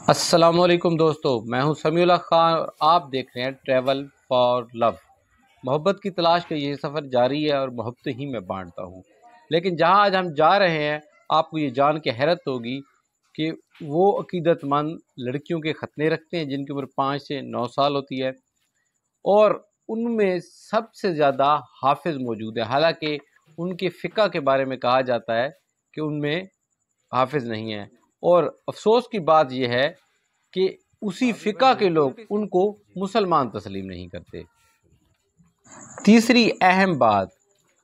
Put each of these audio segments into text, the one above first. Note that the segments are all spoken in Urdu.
السلام علیکم دوستو، میں ہوں سمیع اللہ خان اور آپ دیکھ رہے ہیں ٹریول فار لو۔ محبت کی تلاش کا یہ سفر جاری ہے اور محبت ہی میں بانٹتا ہوں۔ لیکن جہاں آج ہم جا رہے ہیں، آپ کو یہ جان کے حیرت ہوگی کہ وہ عقیدت مند لڑکیوں کے ختنے رکھتے ہیں جن کی عمر 5 سے 9 سال ہوتی ہے، اور ان میں سب سے زیادہ حافظ موجود ہے، حالانکہ ان کے فقہ کے بارے میں کہا جاتا ہے کہ ان میں حافظ نہیں ہے۔ اور افسوس کی بات یہ ہے کہ اسی فقہ کے لوگ ان کو مسلمان تسلیم نہیں کرتے۔ تیسری اہم بات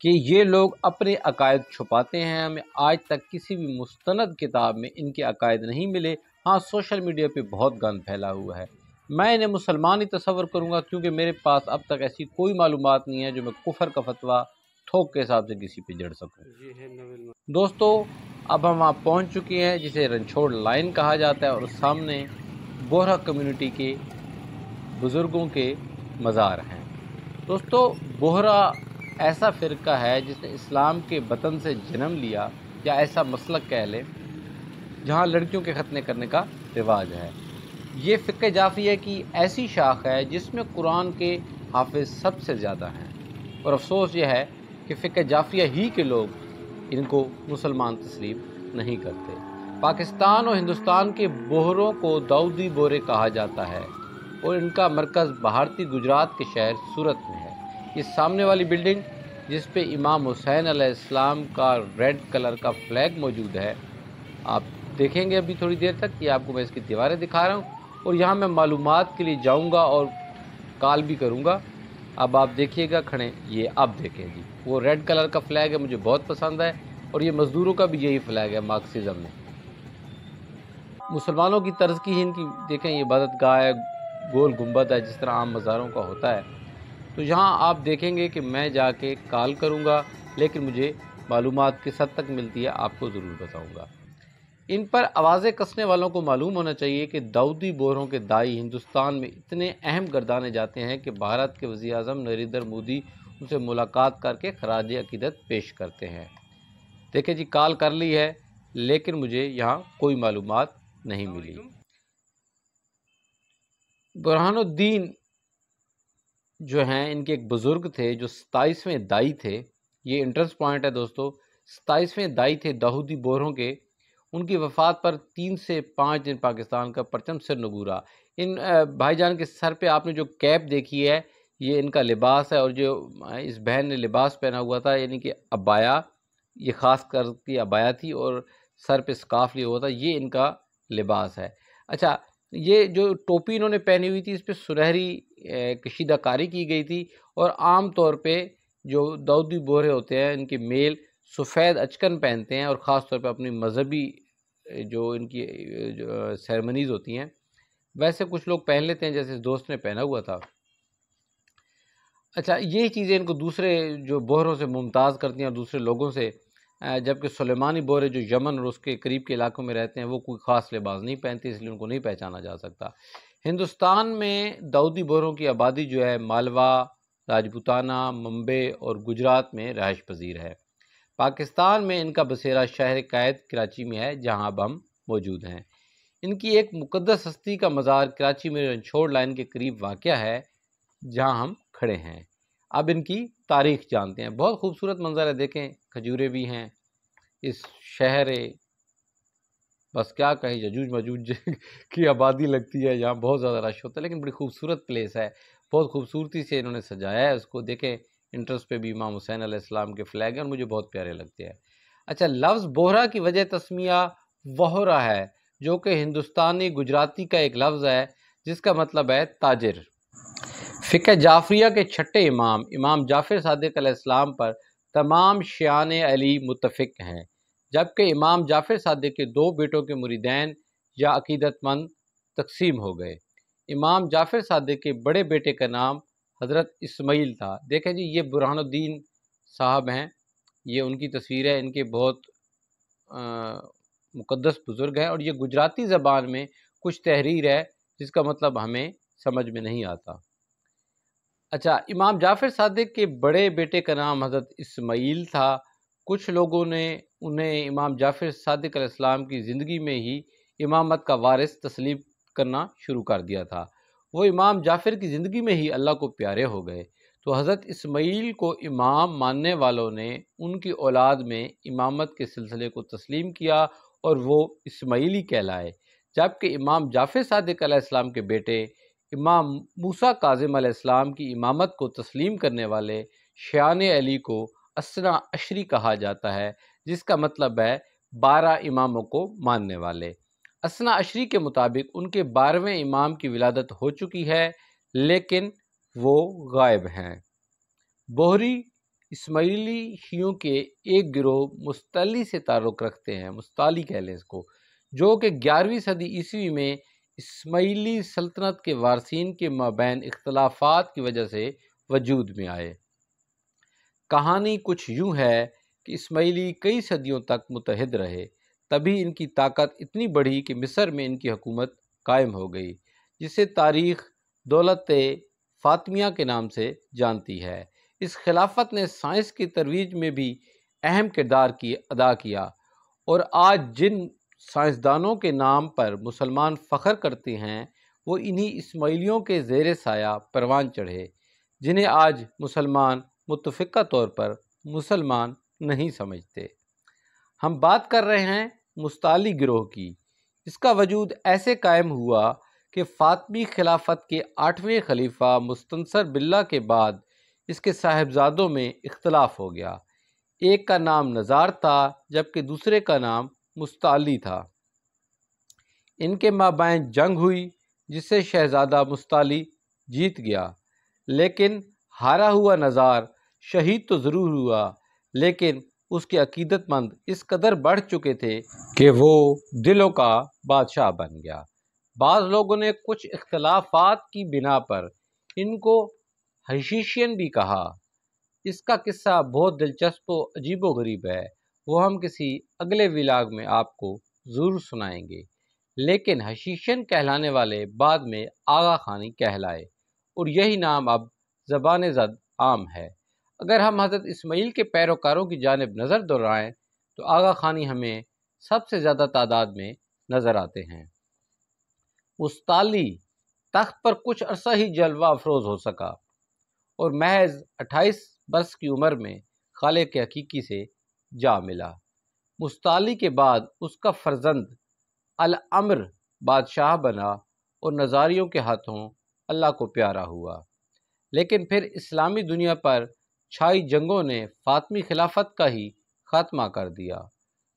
کہ یہ لوگ اپنے عقائد چھپاتے ہیں، ہمیں آج تک کسی بھی مستند کتاب میں ان کے عقائد نہیں ملے۔ ہاں، سوشل میڈیا پہ بہت گند پھیلا ہوا ہے۔ میں انہیں مسلمان ہی تصور کروں گا کیونکہ میرے پاس اب تک ایسی کوئی معلومات نہیں ہے جو میں کفر کا فتویٰ تھوک کے حساب سے کسی پہ جڑ سکوں۔ دوستو، اب ہم وہاں پہنچ چکے ہیں جسے رنچھوڑ لائن کہا جاتا ہے، اور سامنے بوہرا کمیونٹی کے بزرگوں کے مزار ہیں۔ دوستو، بوہرا ایسا فرقہ ہے جس نے اسلام کے بطن سے جنم لیا، یا ایسا مسلک کہہ لیں جہاں لڑکیوں کے ختنے کرنے کا رواج ہے۔ یہ فقہ جعفریہ کی ایسی شاخ ہے جس میں قرآن کے حافظ سب سے زیادہ ہیں، اور افسوس یہ ہے کہ فقہ جعفریہ ہی کے لوگ ان کو مسلمان تسلیم نہیں کرتے۔ پاکستان اور ہندوستان کے بوہروں کو داؤدی بورے کہا جاتا ہے، اور ان کا مرکز بھارتی گجرات کے شہر سورت میں ہے۔ یہ سامنے والی بلڈنگ جس پہ امام حسین علیہ السلام کا ریڈ کلر کا فلیگ موجود ہے، آپ دیکھیں گے ابھی تھوڑی دیر تک کہ آپ کو میں اس کی دیواریں دکھا رہا ہوں، اور یہاں میں معلومات کے لیے جاؤں گا اور کال بھی کروں گا۔ اب آپ دیکھیے گا کھڑے، یہ اب دیکھیں جی، وہ ریڈ کلر کا فلیگ ہے، مجھے بہت پسند ہے، اور یہ مزدوروں کا بھی یہی فلیگ ہے مارکسزم میں۔ مسلمانوں کی طرز کی ہی ان کی دیکھیں، یہ عبادت گاہ ہے، گول گنبد ہے جس طرح عام مزاروں کا ہوتا ہے۔ تو یہاں آپ دیکھیں گے کہ میں جا کے کال کروں گا، لیکن مجھے معلومات کس حد تک ملتی ہے آپ کو ضرور بتاؤں گا۔ ان پر آوازیں کسنے والوں کو معلوم ہونا چاہیے کہ داؤدی بوروں کے دائی ہندوستان میں اتنے اہم گردانے جاتے ہیں کہ بھارت کے وزیر اعظم نریندر مودی ان سے ملاقات کر کے خراج عقیدت پیش کرتے ہیں۔ دیکھیں جی، کال کر لی ہے لیکن مجھے یہاں کوئی معلومات نہیں ملی۔ برہان الدین جو ہیں، ان کے ایک بزرگ تھے جو 27ویں دائی تھے۔ یہ انٹرسٹ پوائنٹ ہے دوستو، 27ویں دائی تھے داؤدی بوروں کے۔ ان کی وفات پر 3 سے 5 دن پاکستان کا پرچم سر نگوں رہا۔ ان بھائی جان کے سر پہ آپ نے جو کیپ دیکھی ہے، یہ ان کا لباس ہے، اور جو اس بہن نے لباس پہنا ہوا تھا یعنی کہ عبایا، یہ خاص کر کی عبایا تھی، اور سر پہ سکارف لیا ہوا تھا، یہ ان کا لباس ہے۔ اچھا، یہ جو ٹوپی انہوں نے پہنی ہوئی تھی اس پہ سنہری کشیدہ کاری کی گئی تھی، اور عام طور پہ جو داؤدی بورے ہوتے ہیں ان کے میل سفید اچکن پہنتے ہیں، اور خاص طور پہ اپنی مذہبی جو ان کی سیرمنیز ہوتی ہیں ویسے کچھ لوگ پہن لیتے ہیں، جیسے اس دوست نے پہنا ہوا تھا۔ اچھا، یہ چیزیں ان کو دوسرے جو بوروں سے ممتاز کرتی ہیں اور دوسرے لوگوں سے، جبکہ سلیمانی بورے جو یمن اور اس کے قریب کے علاقوں میں رہتے ہیں وہ کوئی خاص لباس نہیں پہنتے، اس لیے ان کو نہیں پہچانا جا سکتا۔ ہندوستان میں داؤدی بوروں کی آبادی جو ہے مالوا، راجپوتانہ، ممبئی اور گجرات میں رہائش پذیر ہے۔ پاکستان میں ان کا بسیرا شہر قائد کراچی میں ہے جہاں اب ہم موجود ہیں۔ ان کی ایک مقدس ہستی کا مزار کراچی میں رنچھوڑ لائن کے قریب واقع ہے جہاں ہم کھڑے ہیں۔ اب ان کی تاریخ جانتے ہیں۔ بہت خوبصورت منظر ہے، دیکھیں کھجورے بھی ہیں، اس شہر بس کیا کہیں یجوج مجوج کی آبادی لگتی ہے، یہاں بہت زیادہ رش ہوتا ہے، لیکن بڑی خوبصورت پلیس ہے، بہت خوبصورتی سے انہوں نے سجایا ہے اس کو۔ دیکھیں انٹرسٹ پہ بھی امام حسین علیہ السلام کے فلیگ ہیں اور مجھے بہت پیارے لگتے ہیں۔ اچھا، لفظ بوہرا کی وجہ تسمیہ وہرا ہے جو کہ ہندوستانی گجراتی کا ایک لفظ ہے جس کا مطلب ہے تاجر۔ فقہ جعفریہ کے چھٹے امام، امام جعفر صادق علیہ السلام پر تمام شیعان علی متفق ہیں، جبکہ امام جعفر صادق کے 2 بیٹوں کے مریدین یا عقیدت مند تقسیم ہو گئے۔ امام جعفر صادق کے بڑے بیٹے کا نام حضرت اسماعیل تھا۔ دیکھیں جی، یہ برہان الدین صاحب ہیں، یہ ان کی تصویر ہے، ان کے بہت مقدس بزرگ ہیں، اور یہ گجراتی زبان میں کچھ تحریر ہے جس کا مطلب ہمیں سمجھ میں نہیں آتا۔ اچھا، امام جعفر صادق کے بڑے بیٹے کا نام حضرت اسماعیل تھا۔ کچھ لوگوں نے انہیں امام جعفر صادق علیہ السلام کی زندگی میں ہی امامت کا وارث تسلیم کرنا شروع کر دیا تھا۔ وہ امام جعفر کی زندگی میں ہی اللہ کو پیارے ہو گئے، تو حضرت اسماعیل کو امام ماننے والوں نے ان کی اولاد میں امامت کے سلسلے کو تسلیم کیا اور وہ اسماعیلی کہلائے، جبکہ امام جعفر صادق علیہ السلام کے بیٹے امام موسیٰ کاظم علیہ السلام کی امامت کو تسلیم کرنے والے شیعان علی کو اثنا عشری کہا جاتا ہے، جس کا مطلب ہے 12 اماموں کو ماننے والے۔ اثنا عشری کے مطابق ان کے 12ویں امام کی ولادت ہو چکی ہے، لیکن وہ غائب ہیں۔ بوہری اسماعیلی شیعوں کے ایک گروہ مستعلی سے تعلق رکھتے ہیں، مستعلی کہہ لیں اس کو، جو کہ 11ویں صدی عیسوی میں اسماعیلی سلطنت کے وارثین کے مابین اختلافات کی وجہ سے وجود میں آئے۔ کہانی کچھ یوں ہے کہ اسماعیلی کئی صدیوں تک متحد رہے، تبھی ان کی طاقت اتنی بڑھی کہ مصر میں ان کی حکومت قائم ہو گئی، جسے تاریخ دولت فاطمیہ کے نام سے جانتی ہے۔ اس خلافت نے سائنس کی ترویج میں بھی اہم کردار ادا کیا، اور آج جن سائنسدانوں کے نام پر مسلمان فخر کرتے ہیں وہ انہی اسماعیلیوں کے زیر سایہ پروان چڑھے، جنہیں آج مسلمان متفقہ طور پر مسلمان نہیں سمجھتے۔ ہم بات کر رہے ہیں مستعلی گروہ کی۔ اس کا وجود ایسے قائم ہوا کہ فاطمی خلافت کے 8ویں خلیفہ مستنصر باللہ کے بعد اس کے صاحبزادوں میں اختلاف ہو گیا۔ ایک کا نام نزار تھا جبکہ دوسرے کا نام مستعلی تھا۔ ان کے مابین جنگ ہوئی جس سے شہزادہ مستعلی جیت گیا، لیکن ہارا ہوا نزار شہید تو ضرور ہوا، لیکن اس کے عقیدت مند اس قدر بڑھ چکے تھے کہ وہ دلوں کا بادشاہ بن گیا۔ بعض لوگوں نے کچھ اختلافات کی بنا پر ان کو حشیشین بھی کہا۔ اس کا قصہ بہت دلچسپ و عجیب و غریب ہے، وہ ہم کسی اگلے ولاگ میں آپ کو ضرور سنائیں گے۔ لیکن حشیشین کہلانے والے بعد میں آغا خانی کہلائے، اور یہی نام اب زبان زد عام ہے۔ اگر ہم حضرت اسماعیل کے پیروکاروں کی جانب نظر دوڑائیں تو آغا خانی ہمیں سب سے زیادہ تعداد میں نظر آتے ہیں۔ مستعلی تخت پر کچھ عرصہ ہی جلوہ افروز ہو سکا اور محض 28 برس کی عمر میں خالق حقیقی سے جا ملا۔ مستعلی کے بعد اس کا فرزند الامر بادشاہ بنا اور نزاریوں کے ہاتھوں اللہ کو پیارا ہوا، لیکن پھر اسلامی دنیا پر چھائی جنگوں نے فاطمی خلافت کا ہی خاتمہ کر دیا۔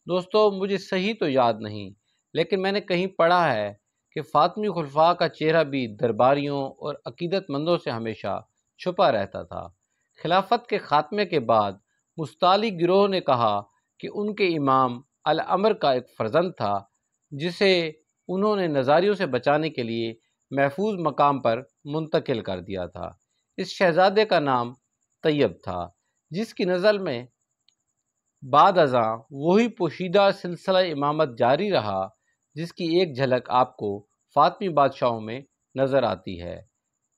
دوستو، مجھے صحیح تو یاد نہیں، لیکن میں نے کہیں پڑھا ہے کہ فاطمی خلفاء کا چہرہ بھی درباریوں اور عقیدت مندوں سے ہمیشہ چھپا رہتا تھا۔ خلافت کے خاتمے کے بعد مستعلی گروہ نے کہا کہ ان کے امام الامر کا ایک فرزند تھا جسے انہوں نے نزاریوں سے بچانے کے لیے محفوظ مقام پر منتقل کر دیا تھا۔ اس شہزادے کا نام طیب تھا، جس کی نزل میں بعد ازاں وہی پوشیدہ سلسلہ امامت جاری رہا جس کی ایک جھلک آپ کو فاطمی بادشاہوں میں نظر آتی ہے،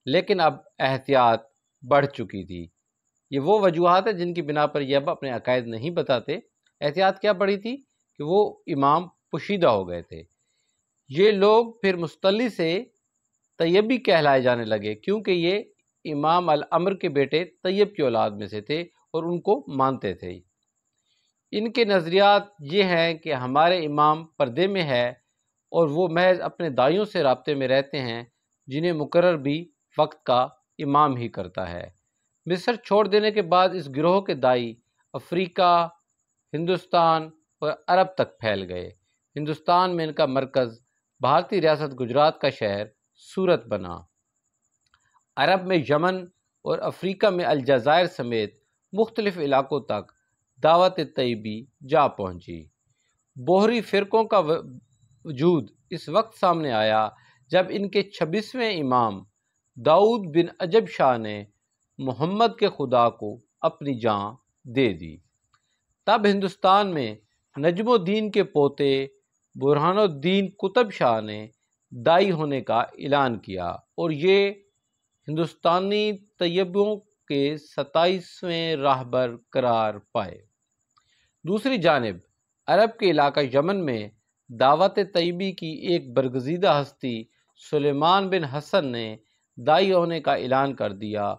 لیکن اب احتیاط بڑھ چکی تھی۔ یہ وہ وجوہات ہیں جن کی بنا پر یہ اب اپنے عقائد نہیں بتاتے۔ احتیاط کیا بڑھی تھی کہ وہ امام پوشیدہ ہو گئے تھے۔ یہ لوگ پھر مستعلی سے طیبی کہلائے جانے لگے، کیونکہ یہ امام الامر کے بیٹے طیب کی اولاد میں سے تھے اور ان کو مانتے تھے۔ ان کے نظریات یہ ہیں کہ ہمارے امام پردے میں ہے اور وہ محض اپنے دائیوں سے رابطے میں رہتے ہیں، جنہیں مقرر بھی وقت کا امام ہی کرتا ہے۔ مصر چھوڑ دینے کے بعد اس گروہ کے دائی افریقہ، ہندوستان اور عرب تک پھیل گئے۔ ہندوستان میں ان کا مرکز بھارتی ریاست گجرات کا شہر سورت بنا۔ عرب میں یمن اور افریقہ میں الجزائر سمیت مختلف علاقوں تک دعوت طیبی جا پہنچی۔ بوہری فرقوں کا وجود اس وقت سامنے آیا جب ان کے 26ویں امام داؤد بن عجب شاہ نے محمد کے خدا کو اپنی جان دے دی۔ تب ہندوستان میں نجم الدین کے پوتے برہان الدین قطب شاہ نے دائی ہونے کا اعلان کیا اور یہ ہندوستانی طیبوں کے 27ویں راہبر قرار پائے۔ دوسری جانب عرب کے علاقہ یمن میں دعوت طیبی کی ایک برگزیدہ ہستی سلیمان بن حسن نے دائی ہونے کا اعلان کر دیا۔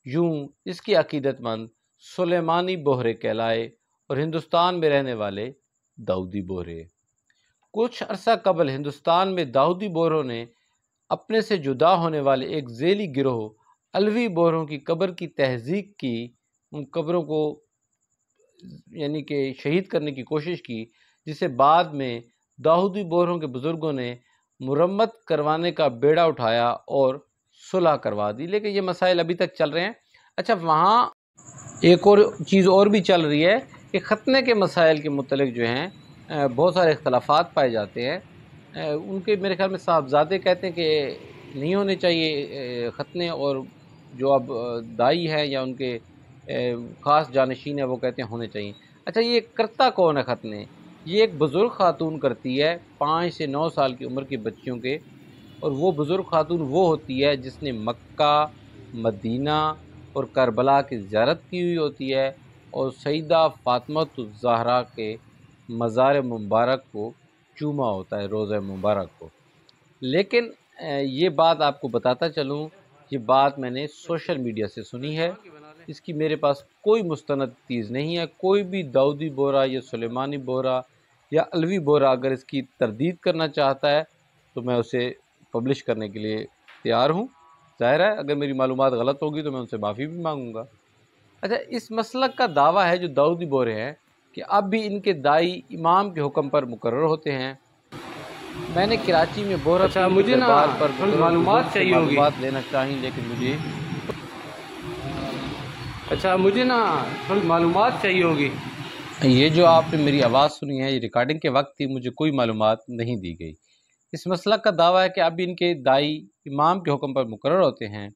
یوں اس کے عقیدت مند سلیمانی بوہرے کہلائے اور ہندوستان میں رہنے والے داؤدی بوہرے۔ کچھ عرصہ قبل ہندوستان میں داؤدی بوہروں نے اپنے سے جدا ہونے والے ایک ذیلی گروہ علوی بوہروں کی قبر کی تحقیق کی، ان قبروں کو یعنی کہ شہید کرنے کی کوشش کی، جسے بعد میں داؤدی بوہروں کے بزرگوں نے مرمت کروانے کا بیڑا اٹھایا اور صلح کروا دی، لیکن یہ مسائل ابھی تک چل رہے ہیں۔ اچھا، وہاں ایک اور چیز اور بھی چل رہی ہے کہ ختنے کے مسائل کے متعلق جو ہیں بہت سارے اختلافات پائے جاتے ہیں۔ ان کے میرے خیال میں صاحبزادے کہتے ہیں کہ نہیں ہونے چاہیے ختنے، اور جو اب دائی ہیں یا ان کے خاص جانشین ہیں وہ کہتے ہیں ہونے چاہیے۔ اچھا، یہ کرتا کون ہے ختنے؟ یہ ایک بزرگ خاتون کرتی ہے 5 سے 9 سال کی عمر کی بچیوں کے، اور وہ بزرگ خاتون وہ ہوتی ہے جس نے مکہ، مدینہ اور کربلا کی زیارت کی ہوئی ہوتی ہے اور سیدہ فاطمہ الزہرا کے مزار مبارک کو چوما ہوتا ہے، روضہ مبارک کو۔ لیکن یہ بات آپ کو بتاتا چلوں، یہ بات میں نے سوشل میڈیا سے سنی ہے، اس کی میرے پاس کوئی مستند چیز نہیں ہے۔ کوئی بھی داؤدی بوہرا یا سلیمانی بوہرا یا علوی بوہرا اگر اس کی تردید کرنا چاہتا ہے تو میں اسے پبلش کرنے کے لیے تیار ہوں۔ ظاہر ہے اگر میری معلومات غلط ہوگی تو میں ان سے معافی بھی مانگوں گا۔ اچھا، اس مسلک کا دعویٰ ہے جو داؤدی بوہرے ہیں کہ اب بھی ان کے دائی امام کے حکم پر مقرر ہوتے ہیں۔ میں نے کراچی میں بوہرا پیر کے دربار پر معلومات چاہیے ہوگی، معلومات لینا چاہیں، لیکن مجھے تھوڑی معلومات چاہیے ہوگی۔ یہ جو آپ نے میری آواز سنی ہے یہ ریکارڈنگ کے وقت تھی، مجھے کوئی معلومات نہیں دی گئی۔ اس مسلک کا دعویٰ ہے کہ اب ان کے دائی امام کے حکم پر مقرر ہوتے ہیں۔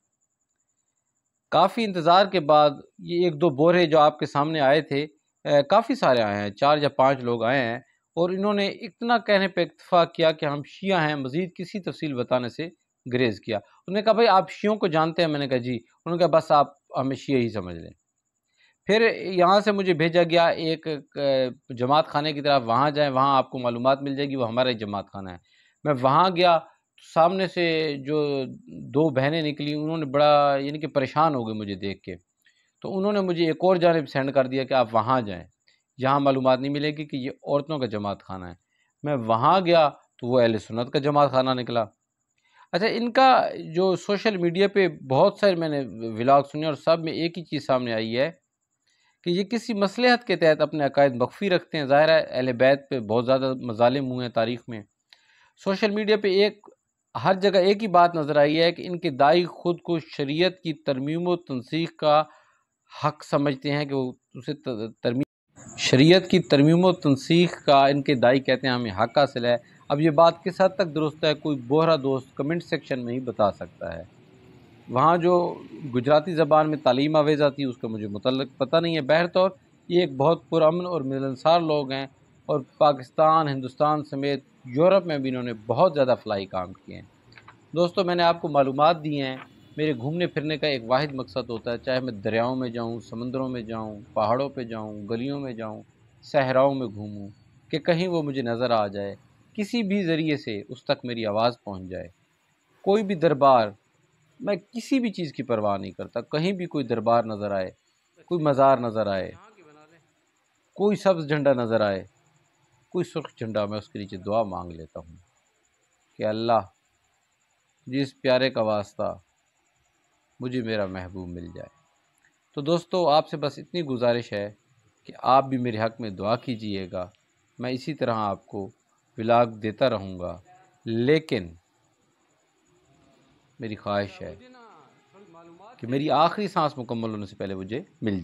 کافی انتظار کے بعد یہ 1-2 بوہرے جو آپ کے سامنے آئے تھے، کافی سارے آئے ہیں، 4 یا 5 لوگ آئے ہیں، اور انہوں نے اتنا کہنے پہ اکتفا کیا کہ ہم شیعہ ہیں، مزید کسی تفصیل بتانے سے گریز کیا۔ انہوں نے کہا بھائی آپ شیعوں کو جانتے ہیں؟ میں نے کہا جی۔ انہوں نے کہا بس آپ ہمیں شیعہ ہی سمجھ لیں۔ پھر یہاں سے مجھے بھیجا گیا ایک جماعت خانے کی طرف، وہاں جائیں، وہاں آپ کو معلومات مل جائے گی، وہ ہمارا ہی جماعت خانہ ہے۔ میں وہاں گیا، سامنے سے جو 2 بہنیں نکلی، انہوں نے بڑا یعنی کہ پریشان ہو گئے مجھے دیکھ کے، تو انہوں نے مجھے ایک اور جانب سینڈ کر دیا کہ آپ وہاں جائیں، یہاں معلومات نہیں ملے گی کہ یہ عورتوں کا جماعت خانہ ہے۔ میں وہاں گیا تو وہ اہل سنت کا جماعت خانہ نکلا۔ اچھا، ان کا جو سوشل میڈیا پہ بہت سارے میں نے ولاگ سنے اور سب میں ایک ہی چیز سامنے آئی ہے کہ یہ کسی مصلحت کے تحت اپنے عقائد مخفی رکھتے ہیں۔ ظاہر ہے اہل بیت پہ بہت زیادہ مظالم ہوئے ہیں تاریخ میں۔ سوشل میڈیا پہ ہر جگہ ایک ہی بات نظر آئی ہے کہ ان کے دائی خود کو شریعت کی ترمیم و تنسیخ کا حق سمجھتے ہیں، کہ وہ اسے شریعت کی ترمیم و تنسیخ کا ان کے دائی کہتے ہیں ہمیں حق حاصل ہے۔ اب یہ بات کس حد تک درست ہے کوئی بوہرا دوست کمنٹ سیکشن میں ہی بتا سکتا ہے۔ وہاں جو گجراتی زبان میں تعلیم آویز آتی ہے اس کا مجھے متعلق پتہ نہیں ہے۔ بہرطور یہ ایک بہت پرامن اور ملنسار لوگ ہیں، اور پاکستان، ہندوستان سمیت یورپ میں بھی انہوں نے بہت زیادہ فلاحی کام کیے ہیں۔ دوستو، میں نے آپ کو معلومات دی ہیں۔ میرے گھومنے پھرنے کا ایک واحد مقصد ہوتا ہے، چاہے میں دریاؤں میں جاؤں، سمندروں میں جاؤں، پہاڑوں پہ جاؤں، گلیوں میں جاؤں، صحراؤں میں گھوموں، کہ کہیں وہ مجھے نظر آ جائے، کسی بھی ذریعے سے اس تک میری آواز پہنچ جائے۔ کوئی بھی دربار، میں کسی بھی چیز کی پرواہ نہیں کرتا، کہیں بھی کوئی دربار نظر آئے، کوئی مزار نظر آئے، کوئی سبز جھنڈا نظر آئے، کوئی سرخ جھنڈا، میں اس کے نیچے دعا مانگ لیتا ہوں کہ اللہ جس پیارے کا واسطہ مجھے میرا محبوب مل جائے۔ تو دوستو، آپ سے بس اتنی گزارش ہے کہ آپ بھی میرے حق میں دعا کیجئے گا۔ میں اسی طرح آپ کو ولاگ دیتا رہوں گا، لیکن میری خواہش ہے کہ میری آخری سانس مکمل ہونے سے پہلے مجھے مل جائے۔